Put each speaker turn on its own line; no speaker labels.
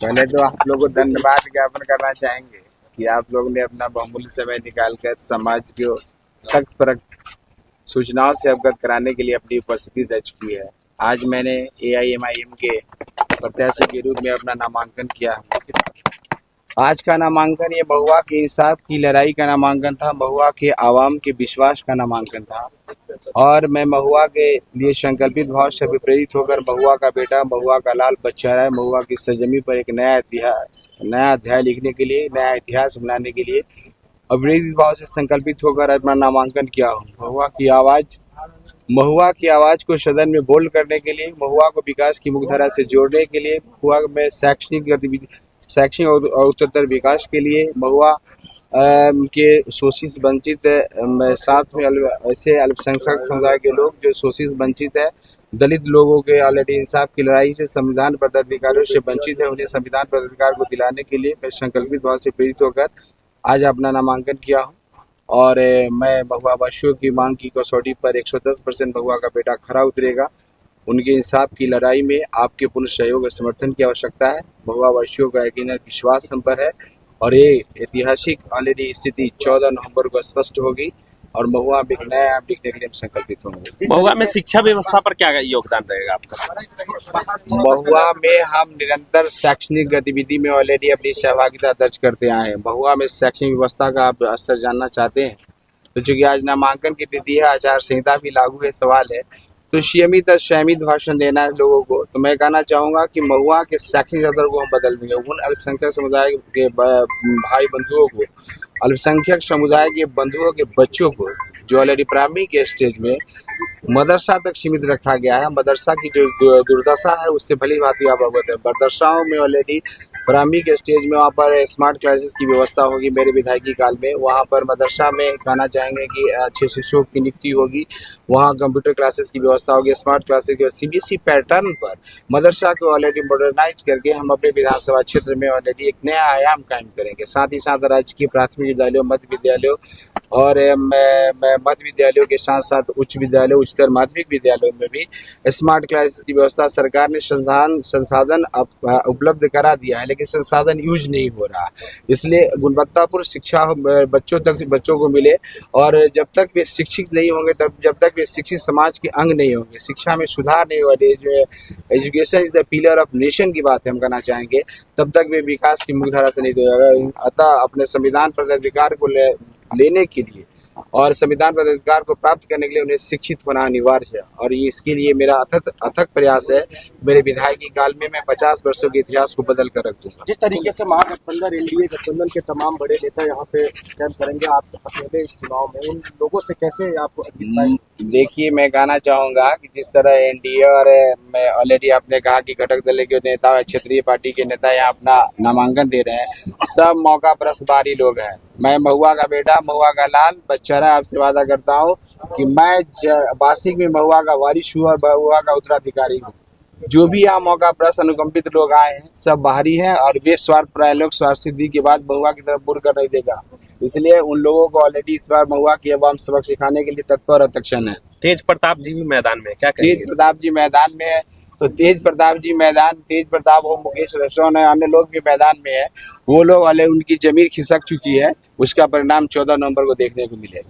पहले तो आप लोगों को धन्यवाद ज्ञापन करना चाहेंगे कि आप लोग ने अपना बहुमूल्य समय निकालकर समाज को तक परक सूचनाओं से अवगत कराने के लिए अपनी उपस्थिति दर्ज की है। आज मैंने AIMIM के प्रत्याशी के रूप में अपना नामांकन किया। आज का नामांकन ये महुआ के इंसाफ की लड़ाई का नामांकन था, महुआ के आवाम के विश्वास का नामांकन था और मैं महुआ के लिए संकल्पित भाव से प्रेरित होकर महुआ का बेटा, महुआ का लाल बच्चा है, महुआ की सरजमी पर एक नया अध्याय लिखने के लिए, नया इतिहास बनाने के लिए और प्रेरित भाव से संकल्पित होकर अपना नामांकन किया हूँ। महुआ की आवाज को सदन में बोल्ड करने के लिए, महुआ को विकास की मुख्यधारा से जोड़ने के लिए, महुआ में शैक्षणिक और उत्तरोत्तर विकास के लिए, महुआ के शोषित वंचित साथ में ऐसे अल्पसंख्यक समुदाय के लोग जो शोषित वंचित है, दलित लोगों के ऑलरेडी इंसाफ की लड़ाई से संविधान पदाधिकारियों से वंचित है, उन्हें संविधान पदाधिकार को दिलाने के लिए मैं संकल्पित भाव से प्रेरित होकर आज अपना नामांकन किया हूँ और मैं महुआ वासियों की मांग की कसौटी पर 110% महुआ का बेटा खरा उतरेगा। उनके इंसाफ की लड़ाई में आपके पूर्ण सहयोग और समर्थन की आवश्यकता है। महुआ वासियों का यकीनन विश्वास हम पर है और ये ऐतिहासिक ऑलरेडी स्थिति 14 नवंबर को स्पष्ट होगी और महुआ में एक नया ऐप लिखने के लिए हम संकल्पित होंगे।
महुआ में शिक्षा व्यवस्था पर क्या योगदान रहेगा आपका?
महुआ में हम निरंतर शैक्षणिक गतिविधि में ऑलरेडी अपनी सहभागिता दर्ज करते आए हैं। महुआ में शैक्षणिक व्यवस्था का आप स्तर जानना चाहते हैं तो चूंकि आज नामांकन की तिथि है, आचार संहिता भी लागू है, सवाल है तो संयमित भाषण देना है लोगों को, तो मैं कहना चाहूँगा कि महुआ के शैक्षणिक स्तर को हम बदल देंगे। उन अल्पसंख्यक समुदाय के भाई बंधुओं को, अल्पसंख्यक समुदाय के बंधुओं के बच्चों को जो ऑलरेडी प्रारंभिक स्टेज में मदरसा तक सीमित रखा गया है, मदरसा की जो दुर्दशा है उससे भली भांति आप अवगत है। मदरसाओं में ऑलरेडी प्रारंभिक स्टेज में वहाँ पर स्मार्ट क्लासेस की व्यवस्था होगी मेरे विधायकी काल में। वहाँ पर मदरसा में कहना चाहेंगे कि अच्छे शिक्षकों की नियुक्ति होगी, वहाँ कंप्यूटर क्लासेस की व्यवस्था होगी, स्मार्ट क्लासेस की CBSE पैटर्न पर मदरसा को ऑलरेडी मॉडर्नाइज करके हम अपने विधानसभा क्षेत्र में ऑलरेडी एक नया आयाम कायम करेंगे। साथ ही साथ राज्य के प्राथमिक विद्यालयों, मध्य विद्यालयों और मध्य विद्यालयों के साथ साथ उच्च विद्यालय, उच्चतर माध्यमिक विद्यालयों में भी स्मार्ट क्लासेस की व्यवस्था सरकार ने संसाधन उपलब्ध करा दिया है, लेकिन संसाधन यूज नहीं हो रहा। इसलिए गुणवत्तापूर्ण शिक्षा बच्चों को मिले और जब तक वे शिक्षित नहीं होंगे, जब तक वे शिक्षित समाज के अंग नहीं होंगे, शिक्षा में सुधार नहीं होगा, education is the pillar of nation की बात हम कहना चाहेंगे, तब तक वे विकास की मुख्यधारा से नहीं होगा। अतः अपने संविधान पदाधिकार को लेने के लिए और संविधान पदाधिकार को प्राप्त करने के लिए उन्हें शिक्षित होना अनिवार्य है और ये इसके लिए मेरा अथक प्रयास है। मेरे विधायकी काल में मैं 50 वर्षों के इतिहास को बदल कर रख दूंगा।
जिस तरीके से महागठबंधन NDA गठबंधन के तमाम बड़े नेता यहाँ पे कैंप करेंगे, आप अकेले इस चुनाव में उन लोगों से कैसे आप
देखिए, मैं कहना चाहूँगा कि जिस तरह NDA और मैं ऑलरेडी आपने कहा कि घटक दल के नेता और क्षेत्रीय पार्टी के नेता यहाँ अपना नामांकन दे रहे हैं, सब मौका परस्तबारी लोग हैं। मैं महुआ का बेटा, महुआ का लाल बच्चा है, आपसे वादा करता हूँ कि मैं वार्षिक में महुआ का वारिस हूँ और महुआ का उत्तराधिकारी हूँ। जो भी यहाँ मौका प्रस्त अनुकंपित लोग आए हैं सब बाहरी हैं और वे स्वार्थ प्राय लोग स्वार्थ सिद्धि के बाद महुआ की तरफ मुड़ कर नहीं देगा। इसलिए उन लोगों को ऑलरेडी इस बार महुआ की आवाम सबक सिखाने के लिए तत्पर और तत्क्षण है।
तेज प्रताप जी भी मैदान में, क्या कहेंगे?
तेज प्रताप जी मैदान में है तो तेज प्रताप हो, मुकेश रसौन है, अन्य लोग भी मैदान में है। वो लोग वाले उनकी जमीन खिसक चुकी है, उसका परिणाम 14 नवंबर को देखने को मिलेगा।